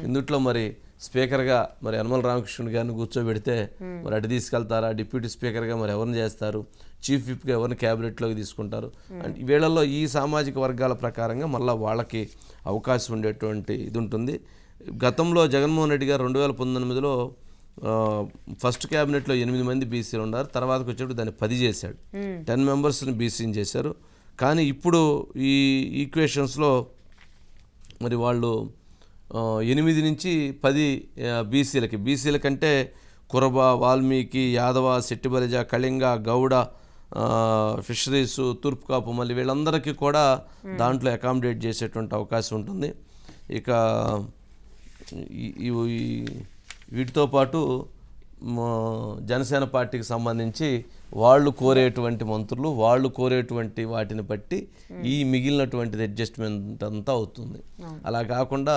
ఇందుట్లో మరి స్పీకర్గా మరి యనమల రామకృష్ణుడు గారిని కూర్చోబెడితే మరి అటు తీసుకెళ్తారా, డిప్యూటీ స్పీకర్గా మరి ఎవరిని చేస్తారు, చీఫ్ విప్గా ఎవరిని క్యాబినెట్లోకి తీసుకుంటారు అంటే వీళ్ళల్లో ఈ సామాజిక వర్గాల ప్రకారంగా మళ్ళీ వాళ్ళకి అవకాశం ఉండేటువంటి ఇది ఉంటుంది. గతంలో జగన్మోహన్ రెడ్డి గారు 2019లో ఫస్ట్ క్యాబినెట్లో 8 మంది బీసీలు ఉన్నారు. తర్వాతకు వచ్చేప్పుడు దాన్ని 10 చేశాడు, 10 మెంబర్స్ని బీసీని చేశారు. కానీ ఇప్పుడు ఈ ఈక్వేషన్స్లో మరి వాళ్ళు 8 నుంచి 10 బీసీల కంటే కురబ, వాల్మీకి, యాదవ, శెట్టిబలిజ, కళింగ, గౌడ, ఫిషరీసు, తూర్పు కాపు మళ్ళీ వీళ్ళందరికీ కూడా దాంట్లో అకామిడేట్ చేసేటువంటి అవకాశం ఉంటుంది. ఇక వీటితో పాటు జనసేన పార్టీకి సంబంధించి వాళ్ళు కోరేటువంటి మంత్రులు, వాళ్ళు కోరేటువంటి వాటిని బట్టి ఈ మిగిలినటువంటిది అడ్జస్ట్మెంట్ అంతా అవుతుంది. అలా కాకుండా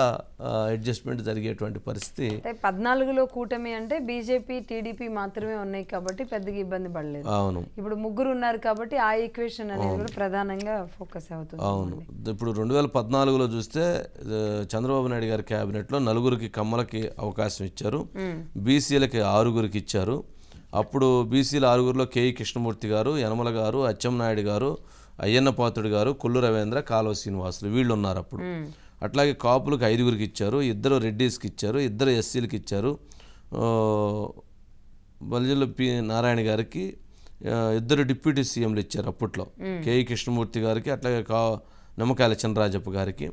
అడ్జస్ట్మెంట్ జరిగేటువంటి పరిస్థితి. 14లో కూటమి అంటే బీజేపీ, టీడీపీ మాత్రమే ఉన్నాయి కాబట్టి పెద్దగా ఇబ్బంది పడలేదు. అవును, ఇప్పుడు ముగ్గురు ఉన్నారు కాబట్టి ఆ ఈక్వేషన్ అనేది కూడా ప్రధానంగా ఫోకస్ అవుతుంది. అవును, ఇప్పుడు 2014లో చూస్తే చంద్రబాబు నాయుడు గారి క్యాబినెట్లో 4 కమ్మలకి అవకాశం ఇచ్చారు, బీసీలకి 6 ఇచ్చారు. అప్పుడు బీసీల 6లో కేఈ కృష్ణమూర్తి గారు, యనమల గారు, అచ్చెన్నాయుడు గారు, అయ్యన్న పాత్రుడు గారు, కొల్లు రవీంద్ర, కాలువ శ్రీనివాసులు వీళ్ళు ఉన్నారు అప్పుడు. అట్లాగే కాపులకు 5 ఇచ్చారు, 2 రెడ్డీస్కి ఇచ్చారు, 2 ఎస్సీలకి ఇచ్చారు, బలిజల పి నారాయణ గారికి 2 డిప్యూటీ సీఎంలు ఇచ్చారు అప్పట్లో, కేఈ కృష్ణమూర్తి గారికి, అట్లాగే నిమ్మకాయల చినరాజప్ప గారికి.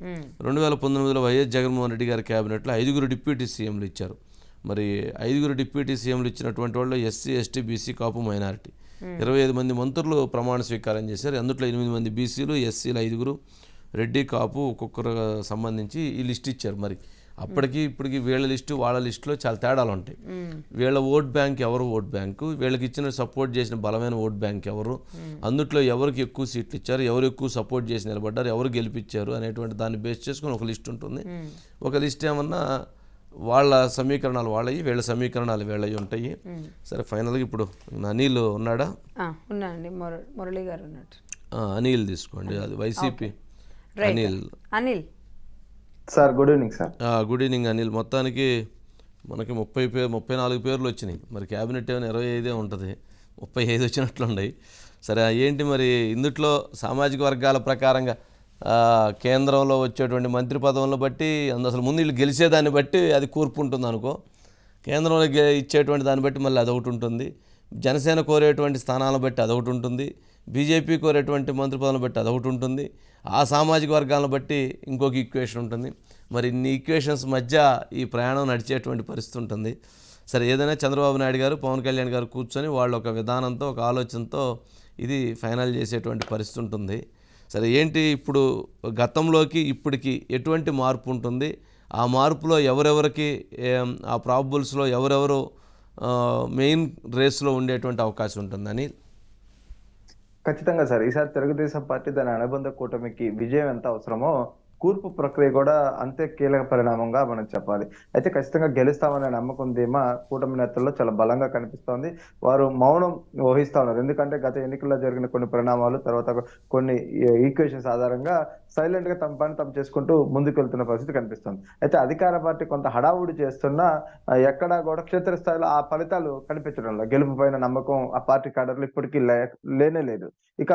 2019లో వైఎస్ జగన్మోహన్ రెడ్డి గారి క్యాబినెట్లో 5 డిప్యూటీ సీఎంలు ఇచ్చారు. మరి 5 డిప్యూటీ సీఎంలు ఇచ్చినటువంటి వాళ్ళు ఎస్సీ, ఎస్టీ, బీసీ, కాపు, మైనారిటీ 25 మంది మంత్రులు ప్రమాణ స్వీకారం చేశారు. అందులో 8 మంది బీసీలు, ఎస్సీలు 5, రెడ్డి, కాపు ఒక్కొక్కరు సంబంధించి ఈ లిస్ట్ ఇచ్చారు. మరి అప్పటికి ఇప్పటికి వీళ్ళ లిస్టు వాళ్ళ లిస్టులో చాలా తేడాలు ఉంటాయి. వీళ్ళ ఓట్ బ్యాంక్ ఎవరు ఓట్ బ్యాంకు, వీళ్ళకి ఇచ్చిన సపోర్ట్ చేసిన బలమైన ఓట్ బ్యాంక్ ఎవరు, అందుట్లో ఎవరికి ఎక్కువ సీట్లు ఇచ్చారు, ఎవరు ఎక్కువ సపోర్ట్ చేసి నిలబడ్డారు, ఎవరు గెలిపించారు అనేటువంటి దాన్ని బేస్ చేసుకుని ఒక లిస్ట్ ఉంటుంది. ఒక లిస్ట్ ఏమన్నా వాళ్ళ సమీకరణాలు వాళ్ళవి, వీళ్ళ సమీకరణాలు వీళ్ళవి ఉంటాయి. సరే, ఫైనల్గా ఇప్పుడు అనిల్ ఉన్నాడా? ఉన్నానండి, మురళి గారు ఉన్నట్టు. అనిల్ తీసుకోండి, అది YCP Anil sir. Good evening sir. Good evening Anil. మొత్తానికి మనకి 34 పేర్లు వచ్చినాయి. మరి క్యాబినెట్ ఏమైనా 25 ఉంటుంది, 35 వచ్చినట్లున్నాయి. సరే, ఏంటి మరి ఇందుట్లో సామాజిక వర్గాల ప్రకారంగా కేంద్రంలో వచ్చేటువంటి మంత్రి పదవులను బట్టి అసలు ముందు వీళ్ళు గెలిచేదాన్ని బట్టి అది కూర్పు ఉంటుంది అనుకో, కేంద్రంలో ఇచ్చేటువంటి దాన్ని బట్టి మళ్ళీ అదొకటి ఉంటుంది, జనసేన కోరేటువంటి స్థానాలను బట్టి అదొకటి ఉంటుంది, బీజేపీ కోరేటువంటి మంత్రి పదవులను బట్టి అదొకటి ఉంటుంది, ఆ సామాజిక వర్గాలను బట్టి ఇంకొక ఈక్వేషన్ ఉంటుంది. మరి ఇన్ని ఈక్వేషన్స్ మధ్య ఈ ప్రయాణం నడిచేటువంటి పరిస్థితి ఉంటుంది. సరే, ఏదైనా చంద్రబాబు నాయుడు గారు, పవన్ కళ్యాణ్ గారు కూర్చొని వాళ్ళు ఒక విధానంతో, ఒక ఆలోచనతో ఇది ఫైనల్ చేసేటువంటి పరిస్థితి ఉంటుంది. సరే, ఏంటి ఇప్పుడు గతంలోకి ఇప్పటికి ఎటువంటి మార్పు ఉంటుంది, ఆ మార్పులో ఎవరెవరికి, ఆ ప్రాబబుల్స్లో ఎవరెవరు మెయిన్ రేస్లో ఉండేటువంటి అవకాశం ఉంటుందని? ఖచ్చితంగా సార్. ఈసారి తెలుగుదేశం పార్టీ దాని అనుబంధ కూటమికి విజయం ఎంత అవసరమో కూర్పు ప్రక్రియ కూడా అంతే కీలక పరిణామంగా మనం చెప్పాలి. అయితే ఖచ్చితంగా గెలుస్తామనే నమ్మకం ధీమా కూటమి నేతల్లో చాలా బలంగా కనిపిస్తోంది. వారు మౌనం వహిస్తా ఉన్నారు. ఎందుకంటే గత ఎన్నికల్లో జరిగిన కొన్ని పరిణామాలు, తర్వాత కొన్ని ఈక్వేషన్స్ ఆధారంగా సైలెంట్ గా తమ పని తాము చేసుకుంటూ ముందుకెళ్తున్న పరిస్థితి కనిపిస్తుంది. అయితే అధికార పార్టీ కొంత హడావుడి చేస్తున్నా ఎక్కడా కూడా క్షేత్రస్థాయిలో ఆ ఫలితాలు కనిపించడం లేదు. గెలుపు పైన నమ్మకం ఆ పార్టీ క్యాడర్లు ఇప్పటికీ లేనే లేదు. ఇక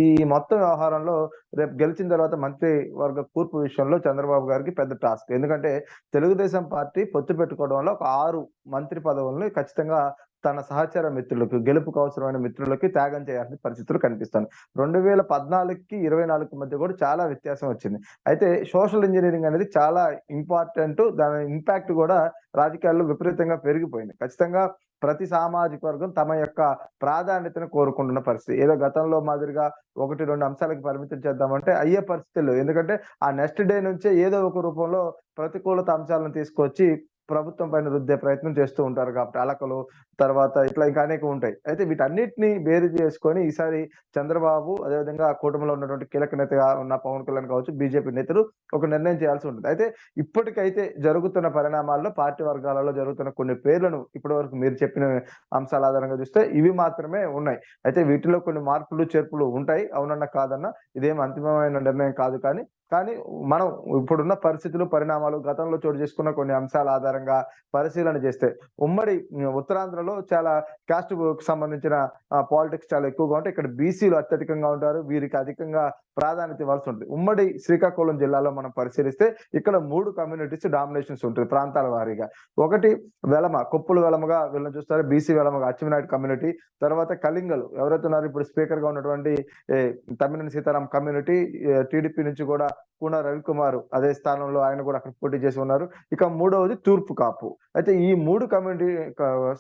ఈ మొత్తం వ్యవహారంలో రేపు గెలిచిన తర్వాత మంత్రి వర్గ కూర్పు విషయంలో చంద్రబాబు గారికి పెద్ద టాస్క్. ఎందుకంటే తెలుగుదేశం పార్టీ పొత్తు పెట్టుకోవడం వల్ల ఒక 6 మంత్రి పదవుల్ని ఖచ్చితంగా తన సహచర మిత్రులకు, గెలుపుకు అవసరమైన మిత్రులకి త్యాగం చేయాల్సిన పరిస్థితులు కనిపిస్తాయి. 2014కి 24 మధ్య కూడా చాలా వ్యత్యాసం వచ్చింది. అయితే సోషల్ ఇంజనీరింగ్ అనేది చాలా ఇంపార్టెంట్. దాని ఇంపాక్ట్ కూడా రాజకీయాల్లో విపరీతంగా పెరిగిపోయింది. ఖచ్చితంగా ప్రతి సామాజిక వర్గం తమ యొక్క ప్రాధాన్యతను కోరుకుంటున్న పరిస్థితి. ఏదో గతంలో మాదిరిగా 1-2 అంశాలకు పరిమితం చేద్దామంటే అయ్యే పరిస్థితులు. ఎందుకంటే ఆ నెక్స్ట్ డే నుంచే ఏదో ఒక రూపంలో ప్రతికూలత అంశాలను తీసుకొచ్చి ప్రభుత్వం పైన రుద్దే ప్రయత్నం చేస్తూ ఉంటారు కాబట్టి అలకలు, తర్వాత ఇట్లా ఇంకా అనేక ఉంటాయి. అయితే వీటన్నిటిని బేరు చేసుకొని ఈసారి చంద్రబాబు అదేవిధంగా ఆ కూటమిలో ఉన్నటువంటి కీలక నేతగా ఉన్న పవన్ కళ్యాణ్ కావచ్చు, బీజేపీ నేతలు ఒక నిర్ణయం చేయాల్సి ఉంటుంది. అయితే ఇప్పటికైతే జరుగుతున్న పరిణామాల్లో పార్టీ వర్గాలలో జరుగుతున్న కొన్ని పేర్లను ఇప్పటివరకు మీరు చెప్పిన అంశాల ఆధారంగా చూస్తే ఇవి మాత్రమే ఉన్నాయి. అయితే వీటిలో కొన్ని మార్పులు, చేర్పులు ఉంటాయి. అవునన్నా కాదన్నా ఇదేం అంతిమమైన నిర్ణయం కాదు. కానీ మనం ఇప్పుడున్న పరిస్థితులు, పరిణామాలు గతంలో చోటు చేసుకున్న కొన్ని అంశాల ఆధారంగా పరిశీలన చేస్తే ఉమ్మడి ఉత్తరాంధ్రలో చాలా కాస్ట్‌కు సంబంధించిన పాలిటిక్స్ చాలా ఎక్కువగా ఉంటాయి. ఇక్కడ బీసీలు అత్యధికంగా ఉంటారు. వీరికి అధికంగా ప్రాధాన్యత ఇవ్వాల్సి ఉంటుంది. ఉమ్మడి శ్రీకాకుళం జిల్లాలో మనం పరిశీలిస్తే ఇక్కడ 3 కమ్యూనిటీస్ డామినేషన్స్ ఉంటుంది ప్రాంతాల వారీగా. ఒకటి వెలమ, కొప్పుల వెలమగా వీళ్ళని చూస్తారు. బీసీ వెలమగా అచ్చెన్నాయుడు కమ్యూనిటీ. తర్వాత కలింగలు ఎవరైతే ఉన్నారో ఇప్పుడు స్పీకర్‌గా ఉన్నటువంటి ఏ తమ్మినేని సీతారాం కమ్యూనిటీ, టీడీపీ నుంచి కూడా కూన రవికుమార్ అదే స్థానంలో ఆయన కూడా అక్కడ పోటీ చేసి ఉన్నారు. ఇక మూడవది తూర్పు కాపు. అయితే ఈ 3 కమ్యూనిటీ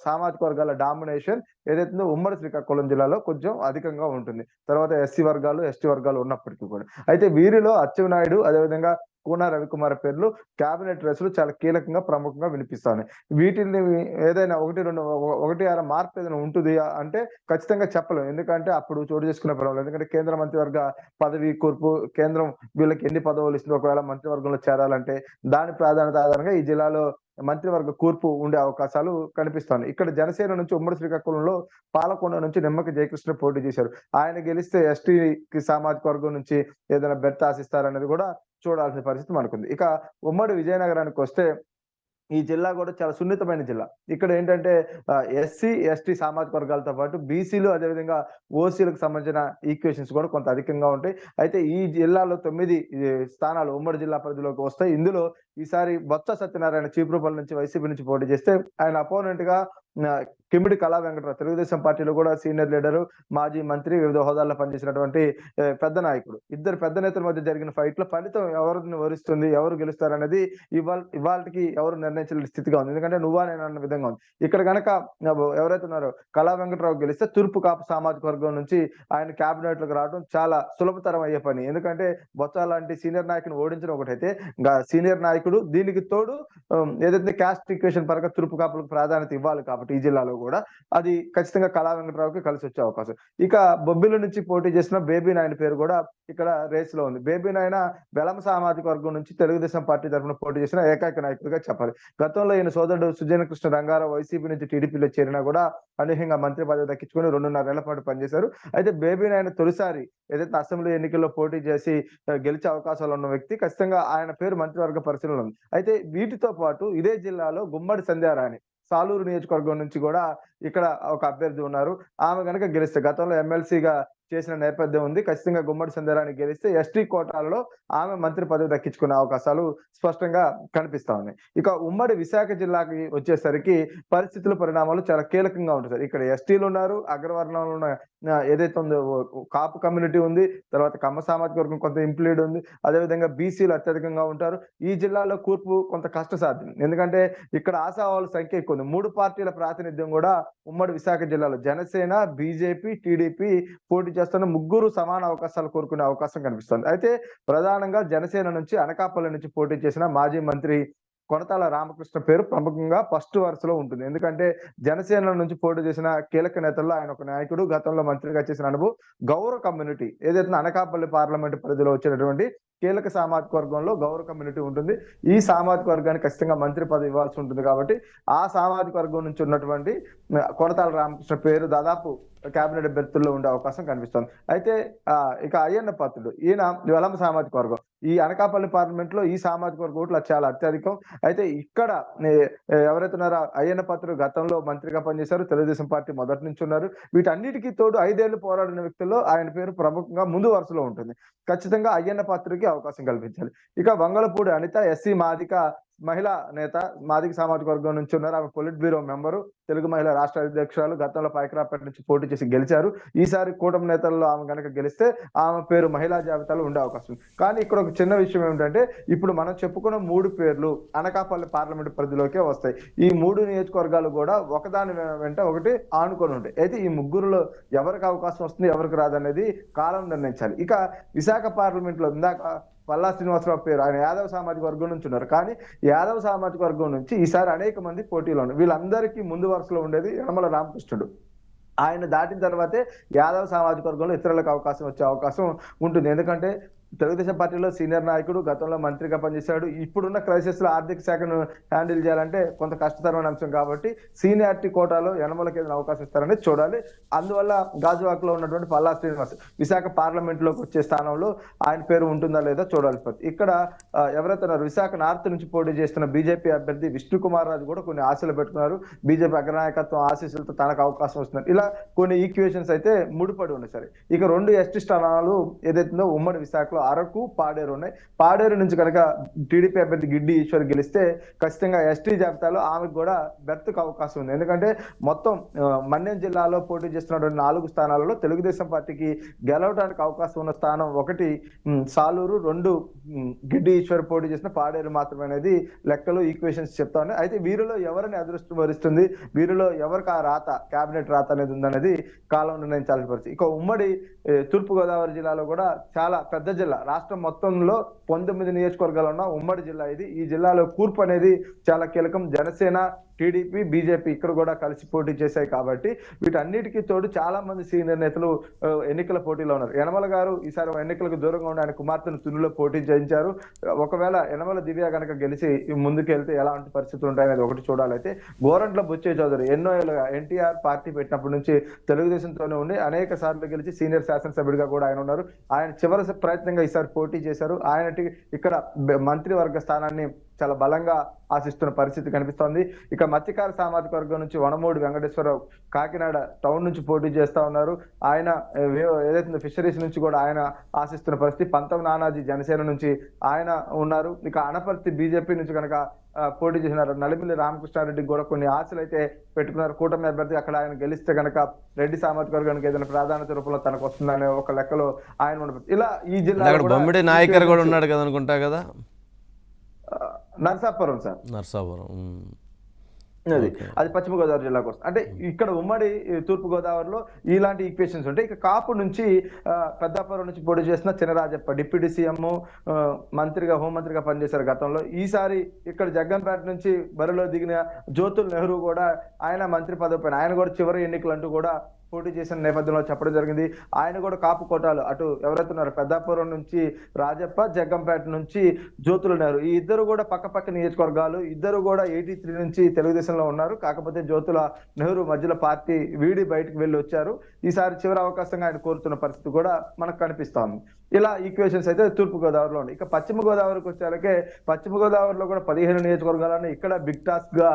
సామాజిక వర్గాల డామినేషన్ ఏదైతే ఉందో ఉమ్మడి శ్రీకాకుళం జిల్లాలో కొంచెం అధికంగా ఉంటుంది. తర్వాత ఎస్సీ వర్గాలు, ఎస్టీ వర్గాలు ఉన్నప్పటికీ కూడా. అయితే వీరిలో అచ్చెన్నాయుడు అదేవిధంగా కూన రవికుమార్ పేర్లు క్యాబినెట్ రేసులు చాలా కీలకంగా, ప్రముఖంగా వినిపిస్తున్నాయి. వీటిని ఏదైనా 1 మార్పు ఏదైనా ఉంటది అంటే ఖచ్చితంగా చెప్పలేం. ఎందుకంటే అప్పుడు చోటు చేసుకునే పర్వాలేదు. ఎందుకంటే కేంద్ర మంత్రివర్గ పదవి కూర్పు, కేంద్రం వీళ్ళకి ఎన్ని పదవులు ఇస్తుందో ఒకవేళ మంత్రివర్గంలో చేరాలంటే దాని ప్రాధాన్యత ఆధారంగా ఈ జిల్లాలో మంత్రివర్గ కూర్పు ఉండే అవకాశాలు కనిపిస్తున్నాయి. ఇక్కడ జనసేన నుంచి ఉమ్మడి శ్రీకాకుళంలో పాలకొండ నుంచి నిమ్మకి జయకృష్ణ పోటీ చేశారు. ఆయన గెలిస్తే ఎస్టీకి సామాజిక వర్గం నుంచి ఏదైనా బెర్త్ ఆశిస్తారనేది కూడా చూడాల్సిన పరిస్థితి మనకుంది. ఇక ఉమ్మడి విజయనగరానికి వస్తే ఈ జిల్లా కూడా చాలా సున్నితమైన జిల్లా. ఇక్కడ ఏంటంటే ఎస్సీ, ఎస్టీ సామాజిక వర్గాలతో పాటు బీసీలు అదేవిధంగా ఓసీలకు సంబంధించిన ఈక్వేషన్స్ కూడా కొంత అధికంగా ఉంటాయి. అయితే ఈ జిల్లాలో 9 స్థానాలు ఉమ్మడి జిల్లా పరిధిలోకి వస్తాయి. ఇందులో ఈసారి బొత్స సత్యనారాయణ చీపురుపల్లి నుంచి వైసీపీ నుంచి పోటీ చేస్తే ఆయన అపోనెంట్ గా కిమిడి కళా వెంకటరావు తెలుగుదేశం పార్టీలో కూడా సీనియర్ లీడరు, మాజీ మంత్రి, వివిధ హోదాల్లో పనిచేసినటువంటి పెద్ద నాయకుడు. ఇద్దరు పెద్ద నేతల మధ్య జరిగిన ఫైట్ లో ఫలితం ఎవరిని వరిస్తుంది, ఎవరు గెలుస్తారనేది ఇవాళకి ఎవరు నిర్ణయించలేని స్థితిగా ఉంది. ఎందుకంటే నువ్వా నేను అన్న విధంగా ఉంది. ఇక్కడ గనక ఎవరైతే ఉన్నారో కళా వెంకటరావు గెలిస్తే తూర్పు కాపు సామాజిక వర్గం నుంచి ఆయన క్యాబినెట్ లోకి రావడం చాలా సులభతరం అయ్యే పని. ఎందుకంటే బొత్స లాంటి సీనియర్ నాయకుని ఓడించడం ఒకటైతే సీనియర్ నాయకుడు దీనికి తోడు ఏదైతే క్యాస్ట్ ఈక్వేషన్ పరంగా తూర్పు కాపులకు ప్రాధాన్యత ఇవ్వాలి కాబట్టి ఈ జిల్లాలో కూడా అది ఖచ్చితంగా కళా వెంకటరావుకి కలిసి వచ్చే అవకాశం. ఇక బొబ్బిలి నుంచి పోటీ చేసిన బేబీ నాయన పేరు కూడా ఇక్కడ రేస్ లో ఉంది. బేబీ నాయన వెలమ సామాజిక వర్గం నుంచి తెలుగుదేశం పార్టీ తరఫున పోటీ చేసిన ఏకైక నాయకుడిగా చెప్పాలి. గతంలో ఈయన సోదరుడు సుజన కృష్ణ రంగారావు వైసీపీ నుంచి టీడీపీలో చేరినా కూడా అనూహ్యంగా మంత్రి పదవి దక్కించుకొని 2.5 ఏళ్ల పాటు పనిచేశారు. అయితే బేబీ నాయన తొలిసారి ఏదైతే అసెంబ్లీ ఎన్నికల్లో పోటీ చేసి గెలిచే అవకాశాలు ఉన్న వ్యక్తి. ఖచ్చితంగా ఆయన పేరు మంత్రివర్గ పరిశీలనలో ఉంది. అయితే వీటితో పాటు ఇదే జిల్లాలో గుమ్మడి సంధ్యారాణి సాలూరు నియోజకవర్గం నుంచి కూడా ఇక్కడ ఒక అభ్యర్థి ఉన్నారు. ఆమె గనక గెలిస్తే గతంలో ఎమ్మెల్సీగా చేసిన నేపథ్యం ఉంది. ఖచ్చితంగా గుమ్మడి సంధ్యారాణి గెలిస్తే ఎస్టీ కోటాలలో ఆమె మంత్రి పదవి దక్కించుకునే అవకాశాలు స్పష్టంగా కనిపిస్తా ఉన్నాయి. ఇక ఉమ్మడి విశాఖ జిల్లాకి వచ్చేసరికి పరిస్థితుల పరిణామాలు చాలా కీలకంగా ఉంటుంది. ఇక్కడ ఎస్టీలు ఉన్నారు, అగ్రవర్ణంలో ఉన్న ఏదైతే ఉందో కాపు కమ్యూనిటీ ఉంది, తర్వాత కమ్మ సామాజిక వర్గం కొంత ఇంప్లీడ్ ఉంది, అదేవిధంగా బీసీలు అత్యధికంగా ఉంటారు. ఈ జిల్లాలో కూర్పు కొంత కష్టసాధ్యం. ఎందుకంటే ఇక్కడ ఆశావాళ్ళ సంఖ్య ఎక్కువ ఉంది. 3 పార్టీల ప్రాతినిధ్యం కూడా ఉమ్మడి విశాఖ జిల్లాలో జనసేన, బీజేపీ, టీడీపీ పోటీ చేస్తున్న ముగ్గురు సమాన అవకాశాలు కోరుకునే అవకాశం కనిపిస్తుంది. అయితే ప్రధానంగా జనసేన నుంచి అనకాపల్లి నుంచి పోటీ చేసిన మాజీ మంత్రి కొనతాల రామకృష్ణ పేరు ప్రముఖంగా ఫస్ట్ వరుసలో ఉంటుంది. ఎందుకంటే జనసేన నుంచి పోటీ చేసిన కీలక నేతల్లో ఆయన ఒక నాయకుడు, గతంలో మంత్రిగా చేసిన అనుభవం. గౌరవ కమ్యూనిటీ ఏదైతే అనకాపల్లి పార్లమెంటు పరిధిలో వచ్చినటువంటి కీలక సామాజిక వర్గంలో గౌరవ కమ్యూనిటీ ఉంటుంది. ఈ సామాజిక వర్గానికి ఖచ్చితంగా మంత్రి పదవి ఇవ్వాల్సి ఉంటుంది కాబట్టి ఆ సామాజిక వర్గం నుంచి ఉన్నటువంటి కొనతాల రామకృష్ణ పేరు దాదాపు కేబినెట్ అభ్యర్థుల్లో ఉండే అవకాశం కనిపిస్తుంది. అయితే ఇక అయ్యన్న పాత్రుడు ఈయన వెలమ సామాజిక వర్గం. ఈ అనకాపల్లి పార్లమెంట్ లో ఈ సామాజిక వర్గ ఓట్లు చాలా అత్యధికం. అయితే ఇక్కడ ఎవరైతే ఉన్నారో అయ్యన్న పాత్రుడు గతంలో మంత్రిగా పనిచేశారు, తెలుగుదేశం పార్టీ మొదటి నుంచి ఉన్నారు. వీటన్నిటికీ తోడు 5 ఏళ్లు పోరాడిన వ్యక్తుల్లో ఆయన పేరు ప్రముఖంగా ముందు వరుసలో ఉంటుంది. ఖచ్చితంగా అయ్యన్న పాత్రుడికి అవకాశం కల్పించాలి. ఇక వంగలపూడి అనిత ఎస్సీ మాదిక మహిళా నేత, మాదిక సామాజిక వర్గం నుంచి ఉన్నారు. ఆమె పొలిట్ బ్యూరో మెంబరు, తెలుగు మహిళా రాష్ట్ర అధ్యక్షురాలు, గతంలో పైకరాపేట నుంచి పోటీ చేసి గెలిచారు. ఈసారి కూటమి నేతల్లో ఆమె కనుక గెలిస్తే ఆమె పేరు మహిళా జాబితాలో ఉండే అవకాశం. కానీ ఇక్కడ ఒక చిన్న విషయం ఏమిటంటే ఇప్పుడు మనం చెప్పుకున్న 3 పేర్లు అనకాపల్లి పార్లమెంట్ పరిధిలోకే వస్తాయి. ఈ 3 నియోజకవర్గాలు కూడా ఒకదాని వెంట ఒకటి ఆనుకొని ఉంటాయి. అయితే ఈ ముగ్గురులో ఎవరికి అవకాశం వస్తుంది, ఎవరికి రాదనేది కాలం నిర్ణయించాలి. ఇక విశాఖ పార్లమెంట్ లో ఇందాక పల్లా శ్రీనివాసరావు పేరు, ఆయన యాదవ సామాజిక వర్గం నుంచి ఉన్నారు. కానీ యాదవ సామాజిక వర్గం నుంచి ఈసారి అనేక మంది పోటీలో ఉన్నారు. వీళ్ళందరికీ ముందు వరుసలో ఉండేది యనమల రామకృష్ణుడు. ఆయన దాటిన తర్వాతే యాదవ సామాజిక వర్గంలో ఇతరులకు అవకాశం వచ్చే అవకాశం ఉంటుంది. ఎందుకంటే తెలుగుదేశం పార్టీలో సీనియర్ నాయకుడు, గతంలో మంత్రిగా పనిచేశాడు. ఇప్పుడున్న క్రైసిస్ లో ఆర్థిక శాఖను హ్యాండిల్ చేయాలంటే కొంత కష్టతరమైన అంశం కాబట్టి సీనియారిటీ కోటాలో యనమలకి ఏదైనా అవకాశం ఇస్తారని చూడాలి. అందువల్ల గాజువాక్ లో ఉన్నటువంటి పల్లా శ్రీనివాస్ విశాఖ పార్లమెంట్ లోకి వచ్చే స్థానంలో ఆయన పేరు ఉంటుందా లేదా చూడాలి. ఇక్కడ ఎవరైతే ఉన్నారు, విశాఖ నార్త్ నుంచి పోటీ చేస్తున్న బీజేపీ అభ్యర్థి విష్ణుకుమార్ రాజు కూడా కొన్ని ఆశలు పెట్టుకున్నారు. బీజేపీ అగ్రనాయకత్వం ఆశీస్సులతో తనకు అవకాశం వస్తున్నారు. ఇలా కొన్ని ఈక్వేషన్స్ అయితే ముడిపడి ఉన్నాయి. సరే, ఇక 2 ఎస్టీ స్థానాలు ఏదైతుందో ఉమ్మడి విశాఖలో అరకు, పాడేరు ఉన్నాయి. పాడేరు నుంచి కనుక టీడీపీ అభ్యర్థి గిడ్డి ఈశ్వర్ గెలిస్తే ఖచ్చితంగా ఎస్టీ జాబితాలో ఆమెకు కూడా బెర్త్కు అవకాశం ఉంది. ఎందుకంటే మొత్తం మన్యం జిల్లాలో పోటీ చేస్తున్నటువంటి 4 స్థానాలలో తెలుగుదేశం పార్టీకి గెలవడానికి అవకాశం ఉన్న స్థానం 1 సాలూరు, 2 గిడ్డి ఈశ్వర్ పోటీ చేసిన పాడేరు మాత్రమే అనేది లెక్కలు ఈక్వేషన్స్ చెప్తా ఉన్నాయి. అయితే వీరిలో ఎవరిని అదృష్టం వరిస్తుంది, వీరిలో ఎవరికి ఆ రాత, కేబినెట్ రాత అనేది ఉందనేది కాలం నిర్ణయించాల్సిన పరిస్థితి. ఇక ఉమ్మడి తూర్పుగోదావరి జిల్లాలో కూడా చాలా పెద్ద జిల్లా, రాష్ట్రం మొత్తంలో 19 నియోజకవర్గాలు ఉన్న ఉమ్మడి జిల్లా ఇది. ఈ జిల్లాలో కూర్పు అనేది చాలా కీలకం. జనసేన, టీడీపీ, బీజేపీ ఇక్కడ కూడా కలిసి పోటీ చేశాయి కాబట్టి వీటన్నిటికీ తోడు చాలా మంది సీనియర్ నేతలు ఎన్నికల పోటీలో ఉన్నారు. యనమల గారు ఈసారి ఎన్నికలకు దూరంగా ఉండి ఆయన కుమార్తెను తునిలో పోటీ చేయించారు. ఒకవేళ యనమల దివ్య కనుక గెలిచి ముందుకెళ్తే ఎలాంటి పరిస్థితులు ఉంటాయనేది ఒకటి చూడాలి. అయితే గోరంట్ల బుచ్చయ్య చౌదరి ఎన్నో ఏళ్ళుగా ఎన్టీఆర్ పార్టీ పెట్టినప్పటి నుంచి తెలుగుదేశంతోనే ఉండి అనేక సార్లు గెలిచి సీనియర్ శాసనసభ్యుడిగా కూడా ఆయన ఉన్నారు. ఆయన చివరి ప్రయత్నంగా ఈసారి పోటీ చేశారు. ఆయన ఇక్కడ మంత్రివర్గ స్థానాన్ని చాలా బలంగా ఆశిస్తున్న పరిస్థితి కనిపిస్తోంది. ఇక మత్స్యకార సామాజిక వర్గం నుంచి వనమూడి వెంకటేశ్వరరావు కాకినాడ టౌన్ నుంచి పోటీ చేస్తా ఉన్నారు. ఆయన ఏదైతే ఫిషరీస్ నుంచి కూడా ఆయన ఆశిస్తున్న పరిస్థితి. పంతం నానాజీ జనసేన నుంచి ఆయన ఉన్నారు. ఇక అనపర్తి బీజేపీ నుంచి కనుక పోటీ చేసినారు. నలిమిల్లి రామకృష్ణారెడ్డికి కూడా కొన్ని ఆశలు అయితే పెట్టుకున్నారు. కూటమి అభ్యర్థి అక్కడ ఆయన గెలిస్తే కనుక రెడ్డి సామాజిక వర్గానికి ఏదైనా ప్రాధాన్యత రూపంలో తనకు వస్తుందనే ఒక లెక్కలో ఆయన ఉండదు. ఇలా ఈ జిల్లా బొమ్మిడి నాయకర్ కూడా ఉన్నాడు కదా అనుకుంటా కదా, నరసాపురం సార్, నరసాపురం అది పశ్చిమ గోదావరి జిల్లాకు వస్తుంది. అంటే ఇక్కడ ఉమ్మడి తూర్పు గోదావరిలో ఇలాంటి ఈక్వేషన్స్ ఉంటాయి. ఇక కాపు నుంచి పెద్దాపురం నుంచి పోటీ చేసిన చినరాజప్ప డిప్యూటీ సీఎం, మంత్రిగా హోంమంత్రిగా పనిచేశారు గతంలో. ఈసారి ఇక్కడ జగ్గంపేట నుంచి బరిలో దిగిన జ్యోతుల్ నెహ్రూ కూడా ఆయన మంత్రి పదవి పైన ఆయన కూడా చివరి ఎన్నికలు అంటూ కూడా పోటీ చేసిన నేపథ్యంలో చెప్పడం జరిగింది. ఆయన కూడా కాపు కోటాలు అటు ఎవరైతే ఉన్నారు పెద్దాపురం నుంచి రాజప్ప, జగ్గంపేట నుంచి జ్యోతుల నెహ్రూ, ఈ ఇద్దరు కూడా పక్క నియోజకవర్గాలు, ఇద్దరు కూడా 83 నుంచి తెలుగుదేశంలో ఉన్నారు. కాకపోతే జ్యోతుల నెహ్రూ మధ్యలో పార్టీ వీడి బయటకు వెళ్ళి వచ్చారు. ఈసారి చివరి అవకాశంగా ఆయన కోరుతున్న పరిస్థితి కూడా మనకు కనిపిస్తా ఉంది. ఇలా ఈక్వేషన్స్ అయితే తూర్పు గోదావరిలో ఉన్నాయి. ఇక పశ్చిమ గోదావరికి వచ్చేసరికి పశ్చిమ గోదావరిలో కూడా 15 నియోజకవర్గాలను ఇక్కడ బిగ్ టాస్క్ గా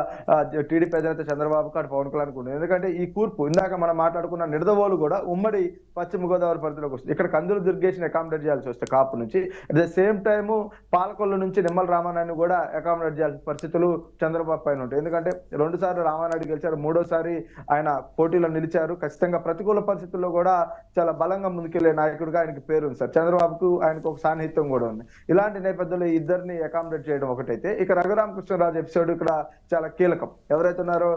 టీడీపీ అధినేత చంద్రబాబు గారు పవన్ కళ్యాణ్ ఉంటుంది. ఎందుకంటే ఈ కూర్పు ఇందాక మనం మాట్లాడుకున్న నిడదవోలు కూడా ఉమ్మడి పశ్చిమ గోదావరి పరిధిలోకి వస్తుంది. ఇక్కడ కందులు దుర్గేష్ని అకామిడేట్ చేయాల్సి వస్తే కాపు నుంచి, at the same time Palakollu నుంచి నిమ్మల రామానాయుడు కూడా అకామిడేట్ చేయాల్సిన పరిస్థితులు చంద్రబాబు పైన ఉంటాయి. ఎందుకంటే 2 సార్లు రామానాయుడు గెలిచారు, 3వసారి ఆయన పోటీలో నిలిచారు. ఖచ్చితంగా ప్రతికూల పరిస్థితుల్లో కూడా చాలా బలంగా ముందుకెళ్లే నాయకుడిగా ఆయనకి పేరు ఉంది సార్. చంద్రబాబుకు ఆయనకు ఒక సాన్నిహిత్యం కూడా ఉంది. ఇలాంటి నేపథ్యంలో ఇద్దరిని అకామిడేట్ చేయడం ఒకటైతే, ఇక రఘురామకృష్ణరాజు ఎపిసోడ్ ఇక్కడ చాలా కీలకం. ఎవరైతే ఉన్నారో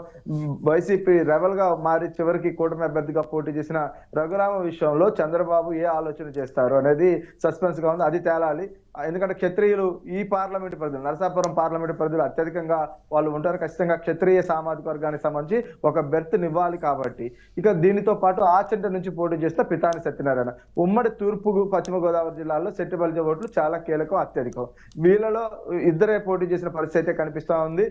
వైసీపీ రెబల్ గా మారి చివరికి కూటమి అభ్యర్థిగా పోటీ చేసిన రఘురామ విషయంలో చంద్రబాబు ఏ ఆలోచన చేస్తారు అనేది సస్పెన్స్ గా ఉంది. అది తేలాలి. ఎందుకంటే క్షత్రియులు ఈ పార్లమెంట్ పరిధిలో, నరసాపురం పార్లమెంట్ పరిధిలో అత్యధికంగా వాళ్ళు ఉంటారు. ఖచ్చితంగా క్షత్రియ సామాజిక వర్గానికి సంబంధించి ఒక బెర్త్ నివ్వాలి కాబట్టి, ఇక దీనితో పాటు ఆచంట నుంచి పోటీ చేస్తే పితాని సత్యనారాయణ. ఉమ్మడి తూర్పు పశ్చిమ గోదావరి జిల్లాల్లో సెట్టిబల్జ ఓట్లు చాలా కీలకం, అత్యధికం. వీళ్ళలో ఇద్దరే పోటీ చేసిన పరిస్థితి అయితే కనిపిస్తా ఉంది.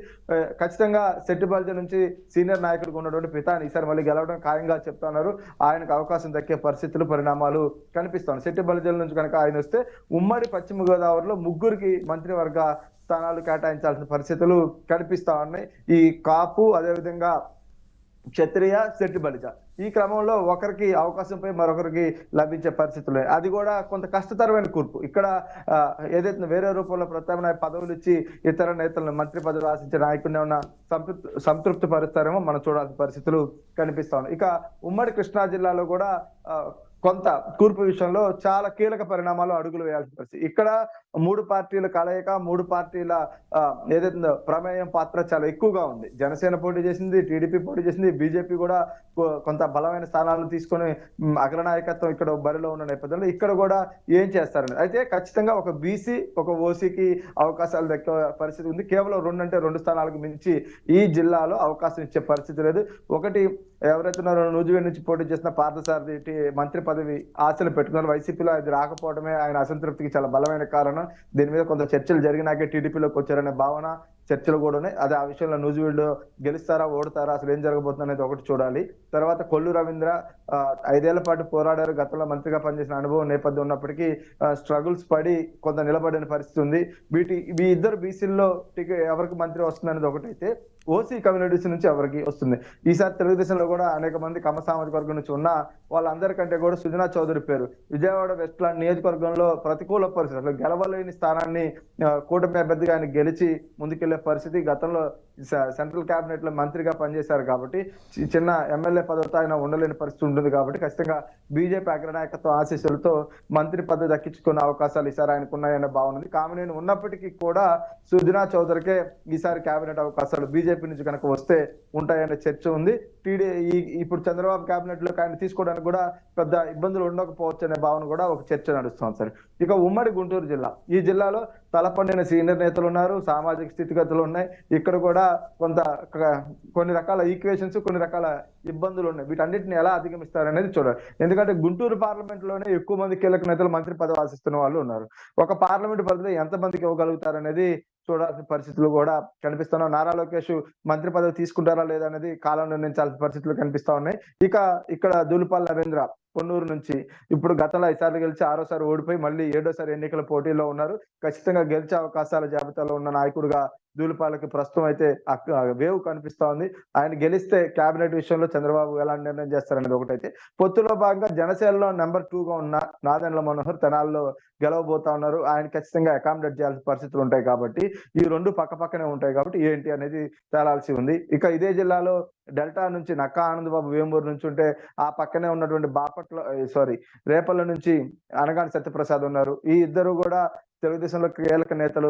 ఖచ్చితంగా సెట్టిబల్జ నుంచి సీనియర్ నాయకుడిగా ఉన్నటువంటి పితాని ఈసారి మళ్ళీ గెలవడం ఖాయంగా చెప్తా ఉన్నారు. ఆయనకు అవకాశం దక్కే పరిస్థితులు, పరిణామాలు కనిపిస్తాయి. సెట్టిబల్జల నుంచి కనుక ఆయన వస్తే ఉమ్మడి పశ్చిమ గోదావరిలో 3 మంత్రివర్గ స్థానాలు కేటాయించాల్సిన పరిస్థితులు కనిపిస్తా ఉన్నాయి. ఈ కాపు, అదేవిధంగా క్షత్రియ, సెట్టిబలిజ, ఈ క్రమంలో ఒకరికి అవకాశంపై మరొకరికి లభించే పరిస్థితులు. అది కూడా కొంత కష్టతరమైన కూర్పు. ఇక్కడ ఏదైతే వేరే రూపంలో ప్రత్యామ్నాయ పదవులు ఇచ్చి ఇతర నేతలను మంత్రి పదవులు ఆశించే నాయకుడిని ఉన్న సంతృప్తి పరుస్తారేమో మనం చూడాల్సిన పరిస్థితులు కనిపిస్తా ఉన్నాయి. ఇక ఉమ్మడి కృష్ణా జిల్లాలో కూడా కొంత కూర్పు విషయంలో చాలా కీలక పరిణామాలు అడుగులు వేయాల్సిన పరిస్థితి. ఇక్కడ 3 పార్టీల కలయిక, 3 పార్టీల ఏదైతుందో ప్రమేయం పాత్ర చాలా ఎక్కువగా ఉంది. జనసేన పోటీ చేసింది, టీడీపీ పోటీ చేసింది, బీజేపీ కూడా కొంత బలమైన స్థానాలను తీసుకొని అగ్రనాయకత్వం ఇక్కడ బరిలో ఉన్న నేపథ్యంలో ఇక్కడ కూడా ఏం చేస్తారని. అయితే ఖచ్చితంగా ఒక బీసీ, ఒక ఓసీకి అవకాశాలు దక్కే పరిస్థితి ఉంది. కేవలం 2 అంటే 2 స్థానాలకు మించి ఈ జిల్లాలో అవకాశం ఇచ్చే పరిస్థితి లేదు. ఒకటి ఎవరైతే ఉన్నారో నూజివీడు నుంచి పోటీ చేసిన పార్థసారథి మంత్రి పదవి ఆశలు పెట్టుకున్నారు. వైసీపీలో అది రాకపోవడమే ఆయన అసంతృప్తికి చాలా బలమైన కారణం. దీని మీద కొంత చర్చలు జరిగినాకే టీడీపీలోకి వచ్చారనే భావన, చర్చలు కూడా ఉన్నాయి. అదే ఆ విషయంలో నూజివీడులో గెలుస్తారా, ఓడతారా, అసలు ఏం జరగబోతుంది అనేది ఒకటి చూడాలి. తర్వాత కొల్లు రవీంద్ర 5 ఏళ్ల పాటు పోరాడారు. గతంలో మంత్రిగా పనిచేసిన అనుభవం నేపథ్యం ఉన్నప్పటికీ స్ట్రగుల్స్ పడి కొంత నిలబడిన పరిస్థితి ఉంది. ఈ ఇద్దరు బీసీల్లో ఎవరికి మంత్రి వస్తుంది అనేది ఒకటైతే, ఓసీ కమ్యూనిటీస్ నుంచి ఎవరికి వస్తుంది. ఈసారి తెలుగుదేశంలో కూడా అనేక మంది కమ్మ సామాజిక వర్గం నుంచి ఉన్న వాళ్ళందరికంటే కూడా సుజనా చౌదరి పేరు విజయవాడ వెస్ట్లాండ్ నియోజకవర్గంలో ప్రతికూల పరిస్థితి, అసలు గెలవలేని స్థానాన్ని కూటమి అభ్యర్థిగా ఆయన గెలిచి ముందుకెళ్లే పరిస్థితి. గతంలో సెంట్రల్ కేబినెట్ లో మంత్రిగా పనిచేశారు కాబట్టి చిన్న ఎమ్మెల్యే పదవితో ఆయన ఉండలేని పరిస్థితి ఉంటుంది. కాబట్టి ఖచ్చితంగా బీజేపీ అగ్రనాయకత్వ ఆశీస్సులతో మంత్రి పదవి దక్కించుకునే అవకాశాలు ఈసారి ఆయనకు ఉన్నాయనే భావన ఉంది. కామినేని ఉన్నప్పటికీ కూడా సుజనా చౌదరికే ఈసారి కేబినెట్ అవకాశాలు బీజేపీ నుంచి కనుక వస్తే ఉంటాయనే చర్చ ఉంది. ఇప్పుడు చంద్రబాబు కేబినెట్ లోకి ఆయన తీసుకోవడానికి కూడా పెద్ద ఇబ్బందులు ఉండకపోవచ్చు అనే భావన కూడా ఒక చర్చ నడుస్తుంది సార్. ఇక ఉమ్మడి గుంటూరు జిల్లా, ఈ జిల్లాలో తలపండిన సీనియర్ నేతలు ఉన్నారు, సామాజిక స్థితిగతులు ఉన్నాయి. ఇక్కడ కూడా కొన్ని రకాల ఈక్వేషన్స్, కొన్ని రకాల ఇబ్బందులు ఉన్నాయి. వీటన్నిటిని ఎలా అధిగమిస్తారనేది చూడాలి. ఎందుకంటే గుంటూరు పార్లమెంట్ లోనే ఎక్కువ మంది కీలక నేతలు మంత్రి పదవి ఆశిస్తున్న వాళ్ళు ఉన్నారు. ఒక పార్లమెంట్ పరిధిలో ఎంత మందికి ఇవ్వగలుగుతారనేది చూడాల్సిన పరిస్థితులు కూడా కనిపిస్తున్నాయి. నారా లోకేష్ మంత్రి పదవి తీసుకుంటారా లేదా అనేది కాలం నిర్ణయించాల్సిన పరిస్థితులు కనిపిస్తా ఉన్నాయి. ఇక్కడ దూలిపాల నరేంద్ర కొన్నూరు నుంచి ఇప్పుడు గతంలో 5 సార్లు గెలిచి 6సారి ఓడిపోయి మళ్ళీ 7సారి ఎన్నికల పోటీలో ఉన్నారు. ఖచ్చితంగా గెలిచే అవకాశాల జాబితాలో ఉన్న నాయకుడుగా దూలిపాలకి ప్రస్తుతం అయితే వేవ్ కనిపిస్తా ఉంది. ఆయన గెలిస్తే కేబినెట్ విషయంలో చంద్రబాబు ఎలాంటి నిర్ణయం చేస్తారనేది ఒకటైతే, పొత్తులో భాగంగా జనసేనలో నెంబర్ 2గా ఉన్న నాదెండ్ల మనోహర్ తెనాల్లో గెలవబోతా ఉన్నారు. ఆయన ఖచ్చితంగా అకామిడేట్ చేయాల్సిన పరిస్థితులు ఉంటాయి కాబట్టి ఈ 2 పక్కనే ఉంటాయి కాబట్టి ఏంటి అనేది తేలాల్సి ఉంది. ఇక ఇదే జిల్లాలో డెల్టా నుంచి నక్కా ఆనందబాబు వేమూరు నుంచి ఉంటే, ఆ పక్కనే ఉన్నటువంటి రేపల్ల నుంచి అనగాని సత్యప్రసాద్ ఉన్నారు. ఈ ఇద్దరు కూడా తెలుగుదేశంలో కీలక నేతలు.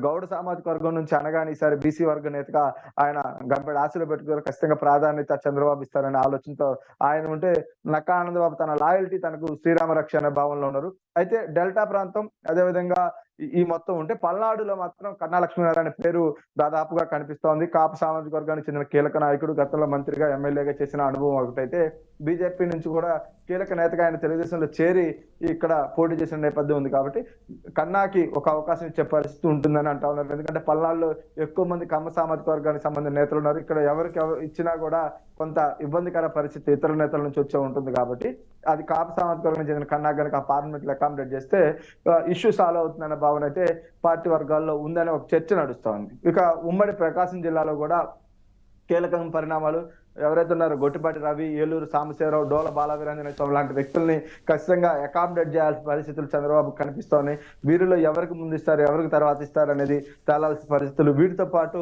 గౌడ సామాజిక వర్గం నుంచి అనగాని ఈసారి బీసీ వర్గ నేతగా ఆయన గంపెడు ఆశలు పెట్టుకున్నారు. ఖచ్చితంగా ప్రాధాన్యత చంద్రబాబు ఇస్తారనే ఆలోచనతో ఆయన ఉంటే, నక్కా ఆనందబాబు తన లాయల్టీ తనకు శ్రీరామ రక్ష అనే భావనలో ఉన్నారు. అయితే డెల్టా ప్రాంతం అదేవిధంగా ఈ మొత్తం ఉంటే, పల్నాడులో మాత్రం కన్నా లక్ష్మీనారాయణ పేరు దాదాపుగా కనిపిస్తోంది. కాపు సామాజిక వర్గానికి చెందిన కీలక నాయకుడు, గతంలో మంత్రిగా ఎమ్మెల్యేగా చేసిన అనుభవం ఒకటైతే, బీజేపీ నుంచి కూడా కీలక నేతగా ఆయన తెలుగుదేశంలో చేరి ఇక్కడ పోటీ చేసిన నేపథ్యం ఉంది. కాబట్టి కన్నాకి ఒక అవకాశం ఇచ్చే పరిస్థితి ఉంటుందని అంటా ఉన్నారు. ఎందుకంటే పల్నాడులో ఎక్కువ మంది కమ్మ సామాజిక వర్గానికి సంబంధించిన నేతలు ఉన్నారు. ఇక్కడ ఎవరికి ఇచ్చినా కూడా కొంత ఇబ్బందికర పరిస్థితి ఇతర నేతల నుంచి వచ్చే ఉంటుంది. కాబట్టి అది కాపు సామాజిక వర్గానికి చెందిన కన్నా కనుక పార్లమెంట్ లో అకామిడేట్ చేస్తే ఇష్యూ సాల్వ్ అవుతుందనే భావన అయితే పార్టీ వర్గాల్లో ఉందనే ఒక చర్చ నడుస్తా ఉంది. ఇక ఉమ్మడి ప్రకాశం జిల్లాలో కూడా కీలక పరిణామాలు. ఎవరైతే ఉన్నారో గొట్టిపాటి రవి, ఏలూరు సాంబశివరావు, డోల బాలవీరాంజనేయ స్వామి లాంటి వ్యక్తుల్ని ఖచ్చితంగా అకామిడేట్ చేయాల్సిన పరిస్థితులు చంద్రబాబు కనిపిస్తున్నాయి. వీరిలో ఎవరికి ముందు ఇస్తారు, ఎవరికి తర్వాత ఇస్తారు అనేది తేలాల్సిన పరిస్థితులు. వీటితో పాటు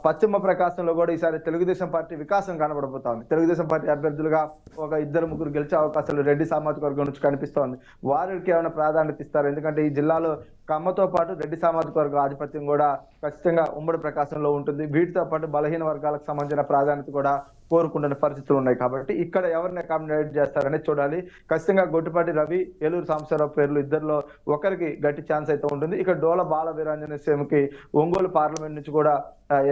పశ్చిమ ప్రకాశంలో కూడా ఈసారి తెలుగుదేశం పార్టీ వికాసం కనబడబోతా ఉంది. తెలుగుదేశం పార్టీ అభ్యర్థులుగా ఒక 2-3 గెలిచే అవకాశాలు రెడ్డి సామాజిక వర్గం నుంచి కనిపిస్తోంది. వారికి ఏమైనా ప్రాధాన్యత ఇస్తారు? ఎందుకంటే ఈ జిల్లాలో కమ్మతో పాటు రెడ్డి సామాజిక వర్గ ఆధిపత్యం కూడా ఖచ్చితంగా ఉమ్మడి ప్రకాశంలో ఉంటుంది. వీటితో పాటు బలహీన వర్గాలకు సంబంధించిన ప్రాధాన్యత కూడా కోరుకుంటున్న పరిస్థితులు ఉన్నాయి. కాబట్టి ఇక్కడ ఎవరిని అకామిడేట్ చేస్తారనేది చూడాలి. ఖచ్చితంగా గొట్టిపాటి రవి, ఏలూరు సాంబశివరావు పేర్లు ఇద్దరిలో ఒకరికి గట్టి ఛాన్స్ అయితే ఉంటుంది. ఇక డోల బాల వీరాంజనేయ స్వామికి ఒంగోలు పార్లమెంట్ నుంచి కూడా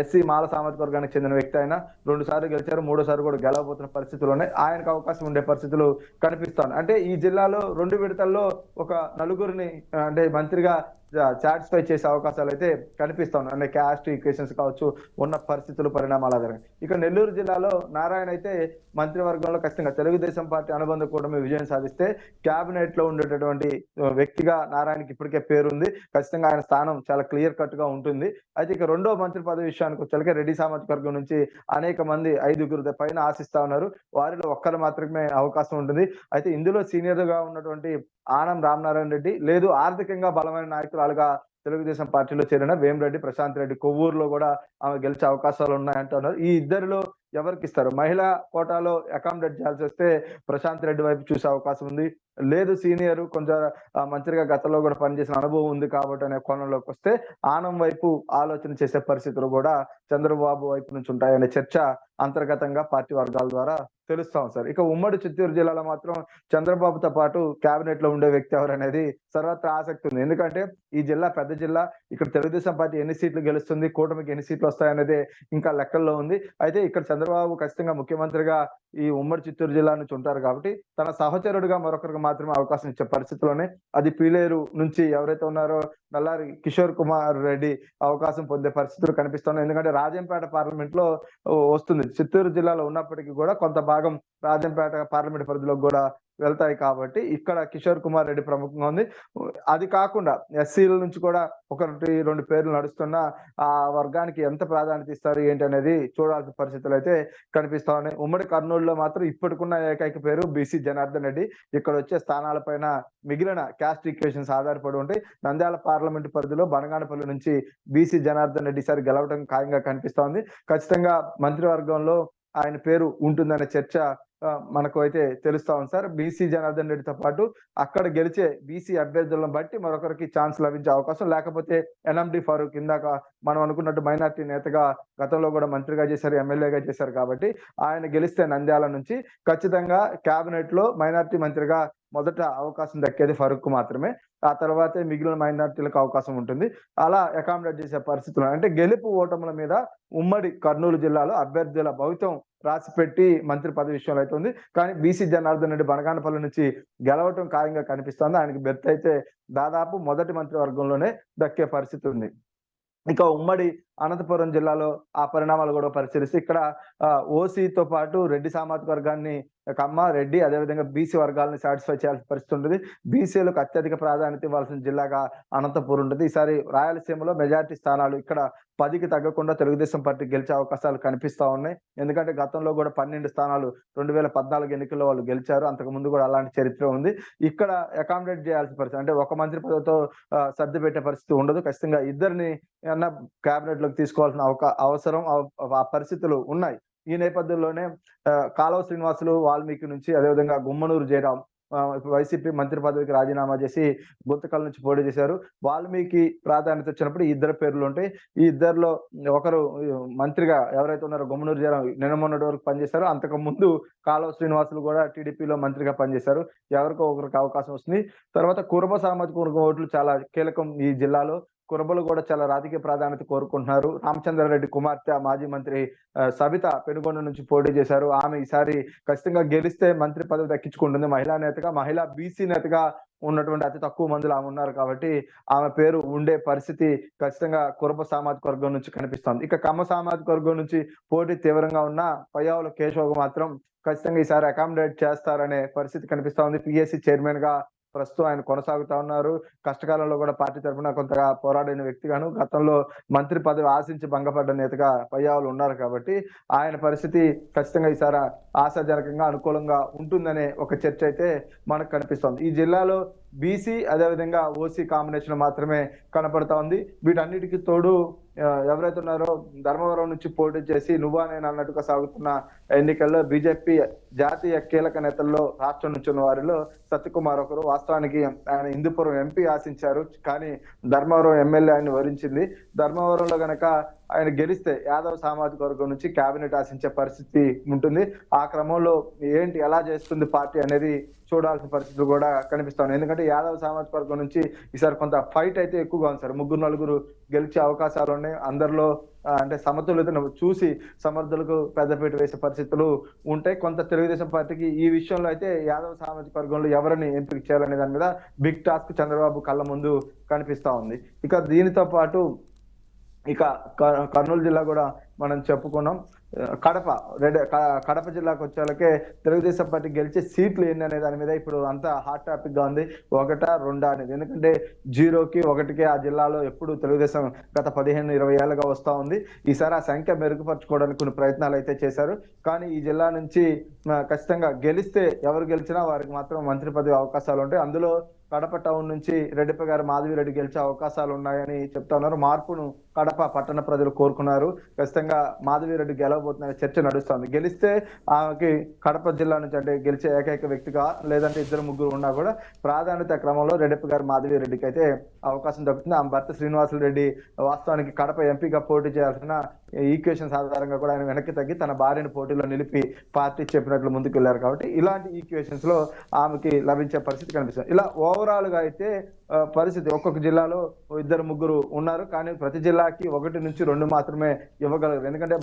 ఎస్సీ మాల సామాజిక వర్గానికి చెందిన వ్యక్తి అయినా 2 సార్లు గెలిచారు, 3సారి కూడా గెలవబోతున్న పరిస్థితులు ఉన్నాయి. ఆయనకు అవకాశం ఉండే పరిస్థితులు కనిపిస్తాయి. అంటే ఈ జిల్లాలో 2 విడతల్లో ఒక 4గురిని అంటే మంత్రిగా సాటిస్ఫై చేసే అవకాశాలు అయితే కనిపిస్తా ఉన్నాయి. అంటే క్యాస్ట్ ఈక్వేషన్స్ కావచ్చు, ఉన్న పరిస్థితులు, పరిణామాల ఆధారంగా. ఇక నెల్లూరు జిల్లాలో నారాయణ అయితే మంత్రివర్గంలో ఖచ్చితంగా తెలుగుదేశం పార్టీ అనుబంధ కూటమి విజయం సాధిస్తే కేబినెట్ లో ఉండేటటువంటి వ్యక్తిగా నారాయణకి ఇప్పటికే పేరుంది. ఖచ్చితంగా ఆయన స్థానం చాలా క్లియర్ కట్ గా ఉంటుంది. అయితే ఇక 2వ మంత్రి పదవి విషయానికి వచ్చే రెడ్డి సామాజిక వర్గం నుంచి అనేక మంది 5గురు పైన ఆశిస్తా ఉన్నారు. వారిలో ఒక్కరు మాత్రమే అవకాశం ఉంటుంది. అయితే ఇందులో సీనియర్ గా ఉన్నటువంటి ఆనం రామనారాయణ రెడ్డి, లేదు ఆర్థికంగా బలమైన నాయకురాలుగా తెలుగుదేశం పార్టీలో చేరిన వేమిరెడ్డి ప్రశాంత్ రెడ్డి కొవ్వూరులో కూడా ఆమె గెలిచే అవకాశాలు ఉన్నాయంటున్నారు. ఈ ఇద్దరిలో ఎవరికి ఇస్తారు? మహిళా కోటాలో అకామిడేట్ చేయాల్సి వస్తే ప్రశాంత్ రెడ్డి వైపు చూసే అవకాశం ఉంది. లేదు సీనియర్ కొంచెం మంత్రిగా గతంలో కూడా పనిచేసిన అనుభవం ఉంది కాబట్టి అనే కోణంలోకి వస్తే ఆనం వైపు ఆలోచన చేసే పరిస్థితులు కూడా చంద్రబాబు వైపు నుంచి ఉంటాయనే చర్చ అంతర్గతంగా పార్టీ వర్గాల ద్వారా తెలుస్తాం సార్. ఇక ఉమ్మడి చిత్తూరు జిల్లాలో మాత్రం చంద్రబాబుతో పాటు కేబినెట్ లో ఉండే వ్యక్తి ఎవరనేది సర్వత్రా ఆసక్తి ఉంది. ఎందుకంటే ఈ జిల్లా పెద్ద జిల్లా, ఇక్కడ తెలుగుదేశం పార్టీ ఎన్ని సీట్లు గెలుస్తుంది, కూటమికి ఎన్ని సీట్లు వస్తాయనేది ఇంకా లెక్కల్లో ఉంది. అయితే ఇక్కడ చంద్రబాబు ఖచ్చితంగా ముఖ్యమంత్రిగా ఈ ఉమ్మడి చిత్తూరు జిల్లా నుంచి ఉంటారు కాబట్టి తన సహచరుడిగా మరొకరికి మాత్రమే అవకాశం ఇచ్చే పరిస్థితిలోనే అది పీలేరు నుంచి ఎవరైతే ఉన్నారో నల్లారి కిషోర్ కుమార్ రెడ్డి అవకాశం పొందే పరిస్థితులు కనిపిస్తున్నాయి. ఎందుకంటే రాజంపేట పార్లమెంట్ లో వస్తుంది. చిత్తూరు జిల్లాలో ఉన్నప్పటికీ కూడా కొంత భాగం రాజంపేట పార్లమెంట్ పరిధిలోకి కూడా వెళ్తాయి కాబట్టి ఇక్కడ కిషోర్ కుమార్ రెడ్డి ప్రముఖంగా ఉంది. అది కాకుండా ఎస్సీల నుంచి కూడా 1-2 పేర్లు నడుస్తున్న ఆ వర్గానికి ఎంత ప్రాధాన్యత ఇస్తారు ఏంటి అనేది చూడాల్సిన పరిస్థితులు అయితే కనిపిస్తా ఉన్నాయి. ఉమ్మడి కర్నూలులో మాత్రం ఇప్పటికున్న ఏకైక పేరు బీసీ జనార్దన్ రెడ్డి. ఇక్కడ వచ్చే స్థానాలపైన మిగిలిన క్యాస్ట్ ఈక్వేషన్స్ ఆధారపడి ఉంటాయి. నంద్యాల పార్లమెంట్ పరిధిలో బనగానపల్లి నుంచి బీసీ జనార్దన్ రెడ్డి సారి గెలవడం ఖాయంగా కనిపిస్తా ఉంది. ఖచ్చితంగా మంత్రివర్గంలో ఆయన పేరు ఉంటుందనే చర్చ మనకు అయితే తెలుస్తా ఉంది సార్. బీసీ జనార్దన్ రెడ్డితో పాటు అక్కడ గెలిచే బీసీ అభ్యర్థులను బట్టి మరొకరికి ఛాన్స్ లభించే అవకాశం, లేకపోతే ఎన్ఎండి ఫారూక్ ఇందాక మనం అనుకున్నట్టు మైనార్టీ నేతగా గతంలో కూడా మంత్రిగా చేశారు, ఎమ్మెల్యేగా చేశారు కాబట్టి ఆయన గెలిస్తే నంద్యాల నుంచి ఖచ్చితంగా కేబినెట్ లో మైనార్టీ మంత్రిగా మొదట అవకాశం దక్కేది ఫరూక్ మాత్రమే. ఆ తర్వాతే మిగిలిన మైనార్టీలకు అవకాశం ఉంటుంది. అలా అకామిడేట్ చేసే పరిస్థితులు అంటే గెలుపు ఓటముల మీద ఉమ్మడి కర్నూలు జిల్లాలో అభ్యర్థుల భవితం రాసిపెట్టి మంత్రి పదవి విషయంలో అయితే ఉంది. కానీ బీసీ జనార్దన్ రెడ్డి బనగానపల్లి నుంచి గెలవటం ఖాయంగా కనిపిస్తోంది. ఆయనకి బెర్త్ అయితే దాదాపు మొదటి మంత్రివర్గంలోనే దక్కే పరిస్థితి ఉంది. ఇక ఉమ్మడి అనంతపురం జిల్లాలో ఆ పరిణామాలు కూడా పరిశీలిస్తే ఇక్కడ ఓసీతో పాటు రెడ్డి సామాజిక వర్గాన్ని కమ్మ రెడ్డి అదేవిధంగా బీసీ వర్గాలను సాటిస్ఫై చేయాల్సిన పరిస్థితి ఉంటుంది. బీసీలకు అత్యధిక ప్రాధాన్యత ఇవ్వాల్సిన జిల్లాగా అనంతపురం ఉంటుంది. ఈసారి రాయలసీమలో మెజార్టీ స్థానాలు ఇక్కడ 10కి తగ్గకుండా తెలుగుదేశం పార్టీ గెలిచే అవకాశాలు కనిపిస్తా ఉన్నాయి. ఎందుకంటే గతంలో కూడా 12 స్థానాలు 2014 ఎన్నికల్లో వాళ్ళు గెలిచారు. అంతకు ముందు కూడా అలాంటి చరిత్ర ఉంది. ఇక్కడ అకామిడేట్ చేయాల్సిన పరిస్థితి అంటే ఒక మంత్రి పదవితో సర్ది పెట్టే పరిస్థితి ఉండదు. ఖచ్చితంగా ఇద్దరిని కేబినెట్ లోకి తీసుకోవాల్సిన అవసరం ఆ పరిస్థితులు ఉన్నాయి. ఈ నేపథ్యంలోనే కాలువ శ్రీనివాసులు వాల్మీకి నుంచి అదేవిధంగా గుమ్మనూరు జయరాం వైసీపీ మంత్రి పదవికి రాజీనామా చేసి గుంతకల్ నుంచి పోటీ చేశారు. వాల్మీకి ప్రాధాన్యత వచ్చినప్పుడు ఈ ఇద్దరు పేర్లు ఉంటాయి. ఈ ఇద్దరిలో ఒకరు మంత్రిగా ఎవరైతే ఉన్నారో గుమ్మనూరు జయరాం నిన్న మొన్నటి వరకు పనిచేశారు. అంతకు ముందు కాలువ శ్రీనివాసులు కూడా టీడీపీలో మంత్రిగా పనిచేశారు. ఎవరికో ఒకరికి అవకాశం వస్తుంది. తర్వాత కురుబ సామాజిక వర్గం ఓట్లు చాలా కీలకం ఈ జిల్లాలో. కురబలు కూడా చాలా రాజకీయ ప్రాధాన్యత కోరుకుంటున్నారు. రామచంద్రారెడ్డి కుమార్తె మాజీ మంత్రి సబిత పెనుగొండ నుంచి పోటీ చేశారు. ఆమె ఈసారి ఖచ్చితంగా గెలిస్తే మంత్రి పదవి దక్కించుకుంటుంది. మహిళా నేతగా, మహిళా బీసీ నేతగా ఉన్నటువంటి అతి తక్కువ మందిలో ఆమె ఉన్నారు కాబట్టి ఆమె పేరు ఉండే పరిస్థితి ఖచ్చితంగా కురబ సామాజిక వర్గం నుంచి కనిపిస్తోంది. ఇక కమ్మ సామాజిక వర్గం నుంచి పోటీ తీవ్రంగా ఉన్న పయ్యావుల కేశవ్ మాత్రం ఖచ్చితంగా ఈసారి అకామిడేట్ చేస్తారనే పరిస్థితి కనిపిస్తా ఉంది. పిఎస్సి చైర్మన్ గా ప్రస్తుతం ఆయన కొనసాగుతా ఉన్నారు. కష్టకాలంలో కూడా పార్టీ తరఫున కొంతగా పోరాడిన వ్యక్తిగాను, గతంలో మంత్రి పదవి ఆశించి భంగపడ్డ నేతగా పయ్యావులు ఉన్నారు కాబట్టి ఆయన పరిస్థితి ఖచ్చితంగా ఈసారి ఆశాజనకంగా అనుకూలంగా ఉంటుందనే ఒక చర్చ అయితే మనకు కనిపిస్తోంది. ఈ జిల్లాలో బీసీ అదేవిధంగా ఓసీ కాంబినేషన్ మాత్రమే కనపడతా ఉంది. వీటన్నిటికీ తోడు ఎవరైతే ఉన్నారో ధర్మవరం నుంచి పోటీ చేసి నువ్వా నేను అన్నట్టుగా సాగుతున్న ఎన్నికల్లో బీజేపీ జాతీయ కీలక నేతల్లో రాష్ట్రం నుంచి ఉన్న వారిలో సత్యకుమార్ ఒకరు. వాస్తవానికి ఆయన హిందూపురం ఎంపీ ఆశించారు, కానీ ధర్మవరం ఎమ్మెల్యే ఆయన వరించింది. ధర్మవరంలో గనక ఆయన గెలిస్తే యాదవ్ సామాజిక వర్గం నుంచి కేబినెట్ ఆశించే పరిస్థితి ఉంటుంది. ఆ క్రమంలో ఏంటి ఎలా చేస్తుంది పార్టీ అనేది చూడాల్సిన పరిస్థితులు కూడా కనిపిస్తాయి. ఎందుకంటే యాదవ్ సామాజిక వర్గం నుంచి ఈసారి కొంత ఫైట్ అయితే ఎక్కువగా ఉంది సార్. 3-4 గెలిచే అవకాశాలు ఉన్నాయి. అందరిలో అంటే సమతుల్యతను చూసి సమర్థులకు పెద్దపీట వేసే పరిస్థితులు ఉంటాయి. కొంత తెలుగుదేశం పార్టీకి ఈ విషయంలో అయితే యాదవ్ సామాజిక వర్గంలో ఎవరిని ఎంపిక చేయాలనే దాని మీద బిగ్ టాస్క్ చంద్రబాబు కళ్ళ ముందు కనిపిస్తా ఉంది. ఇక దీనితో పాటు ఇక కర్నూలు జిల్లా కూడా మనం చెప్పుకున్నాం. కడప జిల్లాకు వచ్చేలకే తెలుగుదేశం పార్టీ గెలిచే సీట్లు ఏంటి అనే దాని మీద ఇప్పుడు అంతా హాట్ టాపిక్ గా ఉంది. 1-2 అనేది. ఎందుకంటే 0కి 1కి ఆ జిల్లాలో ఎప్పుడు తెలుగుదేశం గత 15-20 ఏళ్ళుగా వస్తా ఉంది. ఈసారి ఆ సంఖ్య మెరుగుపరచుకోవడానికి కొన్ని ప్రయత్నాలు అయితే చేశారు. కానీ ఈ జిల్లా నుంచి ఖచ్చితంగా గెలిస్తే ఎవరు గెలిచినా వారికి మాత్రం మంత్రి పదవి అవకాశాలు ఉంటాయి. అందులో కడప టౌన్ నుంచి రెడ్డిప్ప గారు మాధవిరెడ్డి గెలిచే అవకాశాలు ఉన్నాయని చెప్తా ఉన్నారు. మార్పును కడప పట్టణ ప్రజలు కోరుకున్నారు. ఖచ్చితంగా మాధవిరెడ్డి గెలవబోతున్న చర్చ నడుస్తోంది. గెలిస్తే ఆమెకి కడప జిల్లా నుంచి అంటే గెలిచే ఏకైక వ్యక్తిగా, లేదంటే ఇద్దరు ముగ్గురు ఉన్నా కూడా ప్రాధాన్యత క్రమంలో రెడ్డిప్ప గారు మాధవిరెడ్డికి అయితే అవకాశం దక్కుతుంది. ఆమె భర్త శ్రీనివాసులు రెడ్డి వాస్తవానికి కడప ఎంపీగా పోటీ చేయాల్సిన ఈక్వేషన్స్ ఆధారంగా కూడా ఆయన వెనక్కి తగ్గి తన భార్యను పోటీలో నిలిపి పార్టీ చెప్పినట్లు ముందుకు వెళ్ళారు. కాబట్టి ఇలాంటి ఈక్వేషన్స్ లో ఆమెకి లభించే పరిస్థితి కనిపిస్తుంది. ఇలా ఓవరాల్ గా అయితే పరిస్థితి ఒక్కొక్క జిల్లాలో ఇద్దరు ముగ్గురు ఉన్నారు, కానీ ప్రతి జిల్లాకి 1 నుంచి 2 మాత్రమే ఇవ్వగలరు. ఎందుకంటే